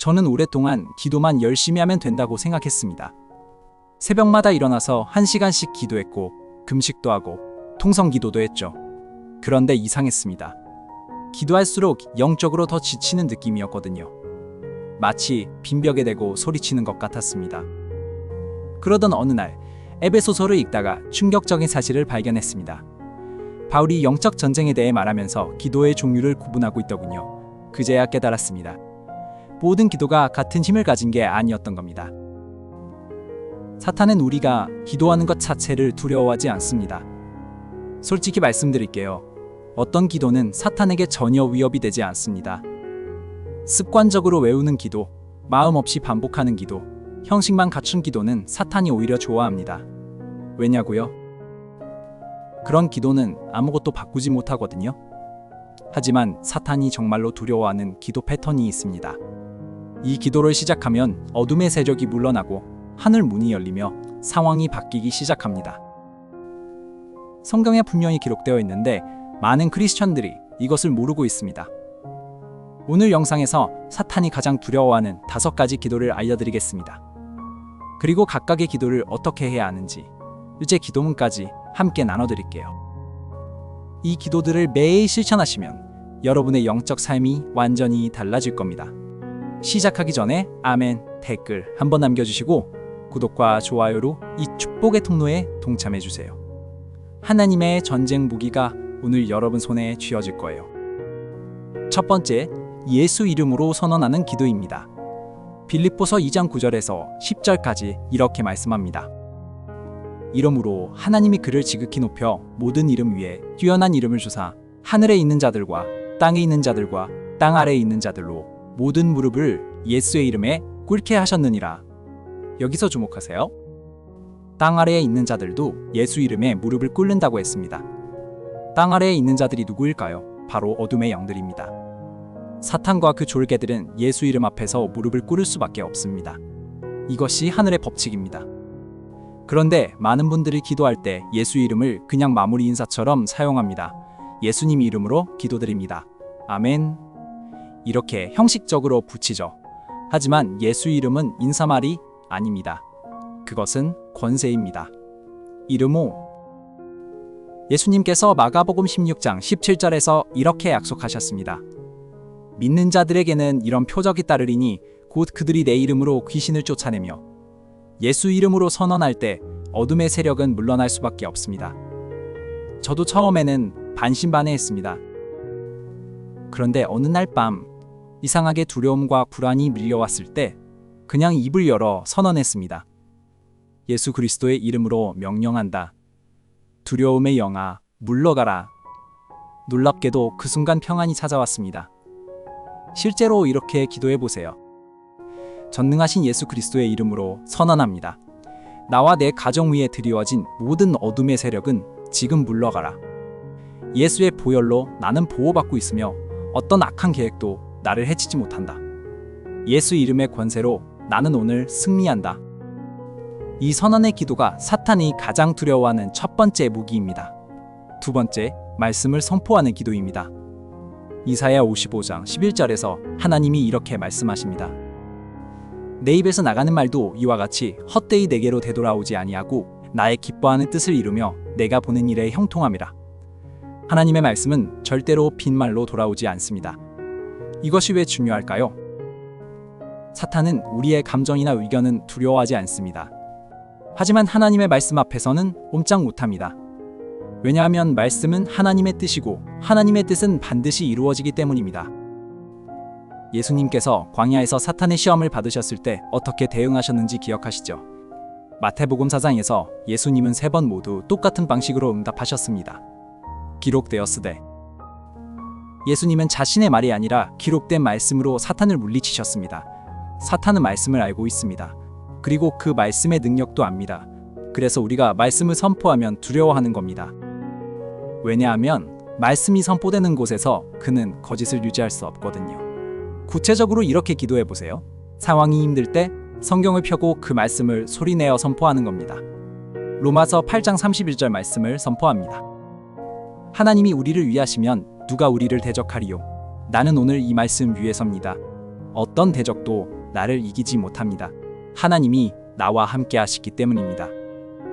저는 오랫동안 기도만 열심히 하면 된다고 생각했습니다. 새벽마다 일어나서 1시간씩 기도했고 금식도 하고 통성기도도 했죠. 그런데 이상했습니다. 기도할수록 영적으로 더 지치는 느낌이었거든요. 마치 빈벽에 대고 소리치는 것 같았습니다. 그러던 어느 날 에베소서를 읽다가 충격적인 사실을 발견했습니다. 바울이 영적 전쟁에 대해 말하면서 기도의 종류를 구분하고 있더군요. 그제야 깨달았습니다. 모든 기도가 같은 힘을 가진 게 아니었던 겁니다. 사탄은 우리가 기도하는 것 자체를 두려워하지 않습니다. 솔직히 말씀드릴게요. 어떤 기도는 사탄에게 전혀 위협이 되지 않습니다. 습관적으로 외우는 기도, 마음 없이 반복하는 기도, 형식만 갖춘 기도는 사탄이 오히려 좋아합니다. 왜냐고요? 그런 기도는 아무것도 바꾸지 못하거든요. 하지만 사탄이 정말로 두려워하는 기도 패턴이 있습니다. 이 기도를 시작하면 어둠의 세력이 물러나고 하늘 문이 열리며 상황이 바뀌기 시작합니다. 성경에 분명히 기록되어 있는데 많은 크리스천들이 이것을 모르고 있습니다. 오늘 영상에서 사탄이 가장 두려워하는 5가지 기도를 알려드리겠습니다. 그리고 각각의 기도를 어떻게 해야 하는지 일제 기도문까지 함께 나눠드릴게요. 이 기도들을 매일 실천하시면 여러분의 영적 삶이 완전히 달라질 겁니다. 시작하기 전에 아멘 댓글 한번 남겨주시고 구독과 좋아요로 이 축복의 통로에 동참해주세요. 하나님의 전쟁 무기가 오늘 여러분 손에 쥐어질 거예요. 첫 번째, 예수 이름으로 선언하는 기도입니다. 빌립보서 2장 9절에서 10절까지 이렇게 말씀합니다. 이러므로 하나님이 그를 지극히 높여 모든 이름 위에 뛰어난 이름을 주사 하늘에 있는 자들과 땅에 있는 자들과 땅 아래에 있는 자들로 모든 무릎을 예수의 이름에 꿇게 하셨느니라. 여기서 주목하세요. 땅 아래에 있는 자들도 예수 이름에 무릎을 꿇는다고 했습니다. 땅 아래에 있는 자들이 누구일까요? 바로 어둠의 영들입니다. 사탄과 그 졸개들은 예수 이름 앞에서 무릎을 꿇을 수밖에 없습니다. 이것이 하늘의 법칙입니다. 그런데 많은 분들이 기도할 때 예수 이름을 그냥 마무리 인사처럼 사용합니다. 예수님 이름으로 기도드립니다. 아멘. 이렇게 형식적으로 붙이죠. 하지만 예수 이름은 인사말이 아닙니다. 그것은 권세입니다. 이름호. 예수님께서 마가복음 16장 17절에서 이렇게 약속하셨습니다. 믿는 자들에게는 이런 표적이 따르리니 곧 그들이 내 이름으로 귀신을 쫓아내며 예수 이름으로 선언할 때 어둠의 세력은 물러날 수밖에 없습니다. 저도 처음에는 반신반의했습니다. 그런데 어느 날 밤 이상하게 두려움과 불안이 밀려왔을 때 그냥 입을 열어 선언했습니다. 예수 그리스도의 이름으로 명령한다. 두려움의 영아, 물러가라. 놀랍게도 그 순간 평안이 찾아왔습니다. 실제로 이렇게 기도해보세요. 전능하신 예수 그리스도의 이름으로 선언합니다. 나와 내 가정 위에 드리워진 모든 어둠의 세력은 지금 물러가라. 예수의 보혈로 나는 보호받고 있으며 어떤 악한 계획도 나를 해치지 못한다. 예수 이름의 권세로 나는 오늘 승리한다. 이 선언의 기도가 사탄이 가장 두려워하는 첫 번째 무기입니다. 두 번째, 말씀을 선포하는 기도입니다. 이사야 55장 11절에서 하나님이 이렇게 말씀하십니다. 내 입에서 나가는 말도 이와 같이 헛되이 내게로 되돌아오지 아니하고 나의 기뻐하는 뜻을 이루며 내가 보낸 일에 형통함이라. 하나님의 말씀은 절대로 빈말로 돌아오지 않습니다. 이것이 왜 중요할까요? 사탄은 우리의 감정이나 의견은 두려워하지 않습니다. 하지만 하나님의 말씀 앞에서는 옴짝 못합니다. 왜냐하면 말씀은 하나님의 뜻이고 하나님의 뜻은 반드시 이루어지기 때문입니다. 예수님께서 광야에서 사탄의 시험을 받으셨을 때 어떻게 대응하셨는지 기억하시죠? 마태복음 4장에서 예수님은 3번 모두 똑같은 방식으로 응답하셨습니다. 기록되었으되. 예수님은 자신의 말이 아니라 기록된 말씀으로 사탄을 물리치셨습니다. 사탄은 말씀을 알고 있습니다. 그리고 그 말씀의 능력도 압니다. 그래서 우리가 말씀을 선포하면 두려워하는 겁니다. 왜냐하면 말씀이 선포되는 곳에서 그는 거짓을 유지할 수 없거든요. 구체적으로 이렇게 기도해보세요. 상황이 힘들 때 성경을 펴고 그 말씀을 소리내어 선포하는 겁니다. 로마서 8장 31절 말씀을 선포합니다. 하나님이 우리를 위하시면 누가 우리를 대적하리요? 나는 오늘 이 말씀 위에 섭니다. 어떤 대적도 나를 이기지 못합니다. 하나님이 나와 함께 하시기 때문입니다.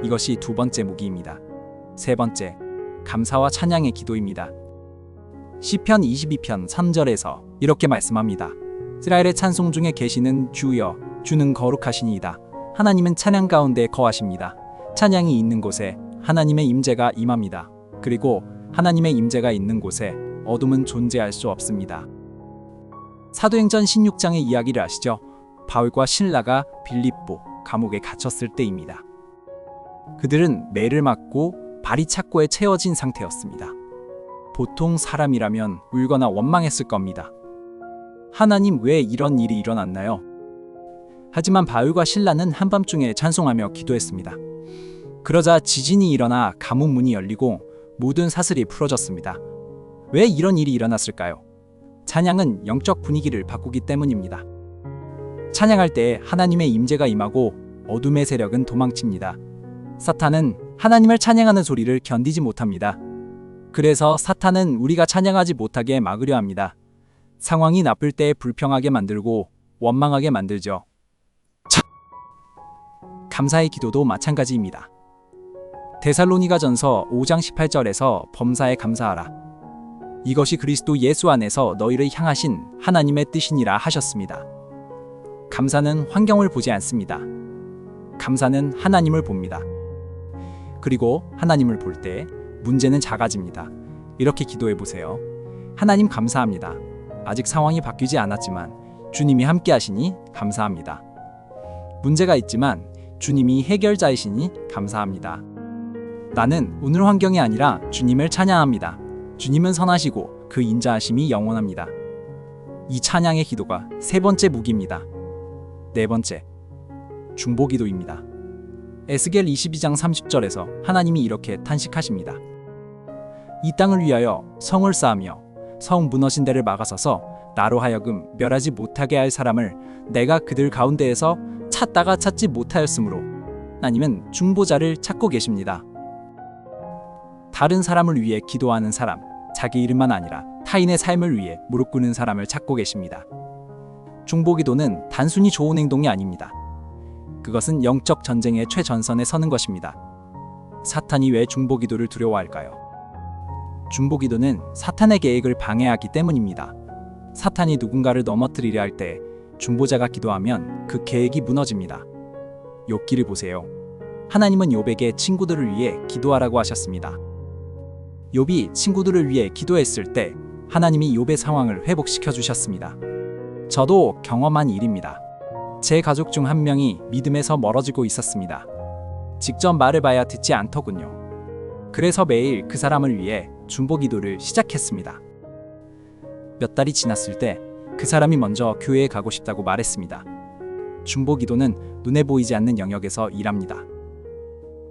이것이 두 번째 무기입니다. 세 번째, 감사와 찬양의 기도입니다. 시편 22편 3절에서 이렇게 말씀합니다. 이스라엘의 찬송 중에 계시는 주여, 주는 거룩하시니이다. 하나님은 찬양 가운데 거하십니다. 찬양이 있는 곳에 하나님의 임재가 임합니다. 그리고 하나님의 임재가 있는 곳에 어둠은 존재할 수 없습니다. 사도행전 16장의 이야기를 아시죠? 바울과 실라가 빌립보 감옥에 갇혔을 때입니다. 그들은 매를 맞고 발이 착고에 채워진 상태였습니다. 보통 사람이라면 울거나 원망했을 겁니다. 하나님, 왜 이런 일이 일어났나요? 하지만 바울과 실라는 한밤중에 찬송하며 기도했습니다. 그러자 지진이 일어나 감옥 문이 열리고 모든 사슬이 풀어졌습니다. 왜 이런 일이 일어났을까요? 찬양은 영적 분위기를 바꾸기 때문입니다. 찬양할 때 하나님의 임재가 임하고 어둠의 세력은 도망칩니다. 사탄은 하나님을 찬양하는 소리를 견디지 못합니다. 그래서 사탄은 우리가 찬양하지 못하게 막으려 합니다. 상황이 나쁠 때 불평하게 만들고 원망하게 만들죠. 감사의 기도도 마찬가지입니다. 데살로니가전서 5장 18절에서 범사에 감사하라. 이것이 그리스도 예수 안에서 너희를 향하신 하나님의 뜻이니라 하셨습니다. 감사는 환경을 보지 않습니다. 감사는 하나님을 봅니다. 그리고 하나님을 볼 때 문제는 작아집니다. 이렇게 기도해 보세요. 하나님, 감사합니다. 아직 상황이 바뀌지 않았지만 주님이 함께 하시니 감사합니다. 문제가 있지만 주님이 해결자이시니 감사합니다. 나는 오늘 환경이 아니라 주님을 찬양합니다. 주님은 선하시고 그 인자하심이 영원합니다. 이 찬양의 기도가 세 번째 무기입니다. 네 번째, 중보기도입니다. 에스겔 22장 30절에서 하나님이 이렇게 탄식하십니다. 이 땅을 위하여 성을 쌓으며 성 무너진 데를 막아서서 나로 하여금 멸하지 못하게 할 사람을 내가 그들 가운데에서 찾다가 찾지 못하였으므로 하나님은 중보자를 찾고 계십니다. 다른 사람을 위해 기도하는 사람, 자기 이름만 아니라 타인의 삶을 위해 무릎 꿇는 사람을 찾고 계십니다. 중보기도는 단순히 좋은 행동이 아닙니다. 그것은 영적 전쟁의 최전선에 서는 것입니다. 사탄이 왜 중보기도를 두려워할까요? 중보기도는 사탄의 계획을 방해하기 때문입니다. 사탄이 누군가를 넘어뜨리려 할 때 중보자가 기도하면 그 계획이 무너집니다. 욥기를 보세요. 하나님은 욥에게 친구들을 위해 기도하라고 하셨습니다. 욥이 친구들을 위해 기도했을 때 하나님이 욥의 상황을 회복시켜 주셨습니다. 저도 경험한 일입니다. 제 가족 중 한 명이 믿음에서 멀어지고 있었습니다. 직접 말해봐야 듣지 않더군요. 그래서 매일 그 사람을 위해 중보기도를 시작했습니다. 몇 달이 지났을 때 그 사람이 먼저 교회에 가고 싶다고 말했습니다. 중보기도는 눈에 보이지 않는 영역에서 일합니다.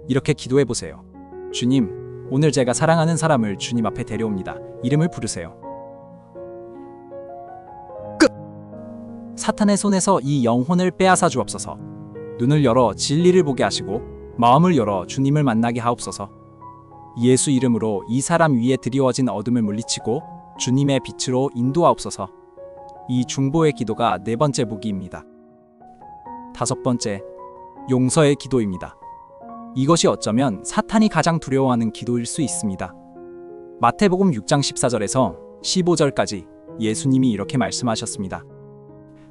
이렇게 기도해보세요. 주님, 오늘 제가 사랑하는 사람을 주님 앞에 데려옵니다. 이름을 부르세요. 끝! 사탄의 손에서 이 영혼을 빼앗아 주옵소서. 눈을 열어 진리를 보게 하시고 마음을 열어 주님을 만나게 하옵소서. 예수 이름으로 이 사람 위에 드리워진 어둠을 물리치고 주님의 빛으로 인도하옵소서. 이 중보의 기도가 네 번째 무기입니다. 다섯 번째, 용서의 기도입니다. 이것이 어쩌면 사탄이 가장 두려워하는 기도일 수 있습니다. 마태복음 6장 14절에서 15절까지 예수님이 이렇게 말씀하셨습니다.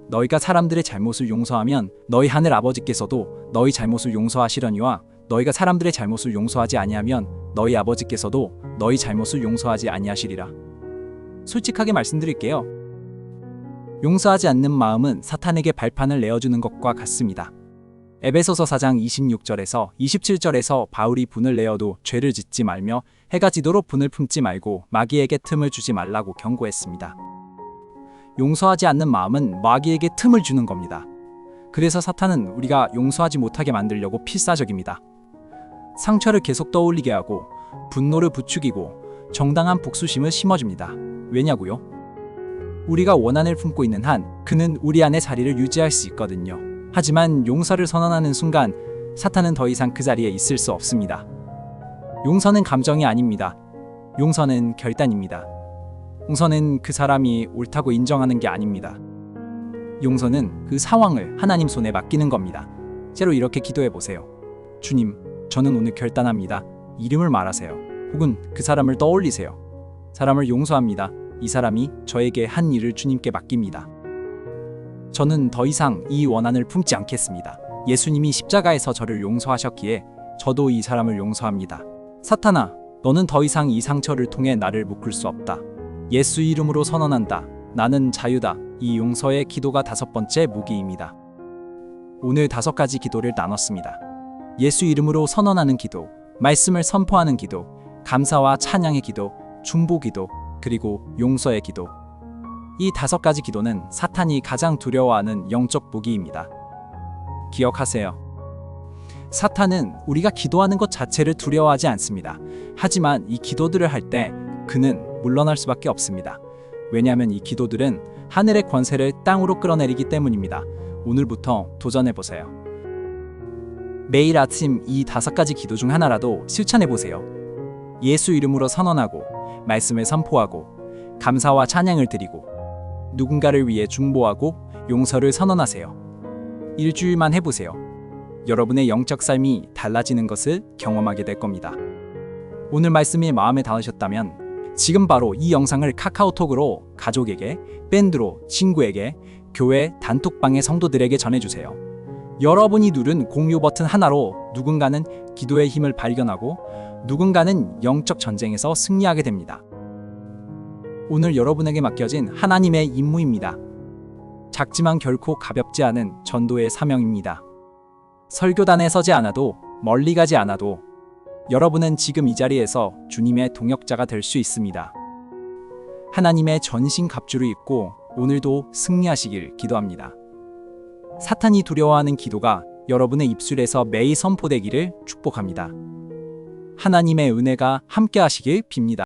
너희가 사람들의 잘못을 용서하면 너희 하늘 아버지께서도 너희 잘못을 용서하시려니와 너희가 사람들의 잘못을 용서하지 아니하면 너희 아버지께서도 너희 잘못을 용서하지 아니하시리라. 솔직하게 말씀드릴게요. 용서하지 않는 마음은 사탄에게 발판을 내어주는 것과 같습니다. 에베소서 4장 26절에서 27절에서 바울이 분을 내어도 죄를 짓지 말며 해가 지도록 분을 품지 말고 마귀에게 틈을 주지 말라고 경고했습니다. 용서하지 않는 마음은 마귀에게 틈을 주는 겁니다. 그래서 사탄은 우리가 용서하지 못하게 만들려고 필사적입니다. 상처를 계속 떠올리게 하고 분노를 부추기고 정당한 복수심을 심어줍니다. 왜냐고요? 우리가 원한을 품고 있는 한 그는 우리 안에 자리를 유지할 수 있거든요. 하지만 용서를 선언하는 순간 사탄은 더 이상 그 자리에 있을 수 없습니다. 용서는 감정이 아닙니다. 용서는 결단입니다. 용서는 그 사람이 옳다고 인정하는 게 아닙니다. 용서는 그 상황을 하나님 손에 맡기는 겁니다. 때로 이렇게 기도해 보세요. 주님, 저는 오늘 결단합니다. 이름을 말하세요. 혹은 그 사람을 떠올리세요. 사람을 용서합니다. 이 사람이 저에게 한 일을 주님께 맡깁니다. 저는 더 이상 이 원한을 품지 않겠습니다. 예수님이 십자가에서 저를 용서하셨기에 저도 이 사람을 용서합니다. 사탄아, 너는 더 이상 이 상처를 통해 나를 묶을 수 없다. 예수 이름으로 선언한다. 나는 자유다. 이 용서의 기도가 5번째 무기입니다. 오늘 5가지 기도를 나눴습니다. 예수 이름으로 선언하는 기도, 말씀을 선포하는 기도, 감사와 찬양의 기도, 중보 기도, 그리고 용서의 기도. 이 5가지 기도는 사탄이 가장 두려워하는 영적 무기입니다. 기억하세요. 사탄은 우리가 기도하는 것 자체를 두려워하지 않습니다. 하지만 이 기도들을 할 때 그는 물러날 수밖에 없습니다. 왜냐하면 이 기도들은 하늘의 권세를 땅으로 끌어내리기 때문입니다. 오늘부터 도전해보세요. 매일 아침 이 5가지 기도 중 하나라도 실천해보세요. 예수 이름으로 선언하고, 말씀을 선포하고, 감사와 찬양을 드리고, 누군가를 위해 중보하고, 용서를 선언하세요. 일주일만 해보세요. 여러분의 영적 삶이 달라지는 것을 경험하게 될 겁니다. 오늘 말씀이 마음에 닿으셨다면 지금 바로 이 영상을 카카오톡으로 가족에게, 밴드로, 친구에게, 교회 단톡방의 성도들에게 전해주세요. 여러분이 누른 공유 버튼 하나로 누군가는 기도의 힘을 발견하고 누군가는 영적 전쟁에서 승리하게 됩니다. 오늘 여러분에게 맡겨진 하나님의 임무입니다. 작지만 결코 가볍지 않은 전도의 사명입니다. 설교단에 서지 않아도, 멀리 가지 않아도 여러분은 지금 이 자리에서 주님의 동역자가 될 수 있습니다. 하나님의 전신 갑주를 입고 오늘도 승리하시길 기도합니다. 사탄이 두려워하는 기도가 여러분의 입술에서 매일 선포되기를 축복합니다. 하나님의 은혜가 함께 하시길 빕니다.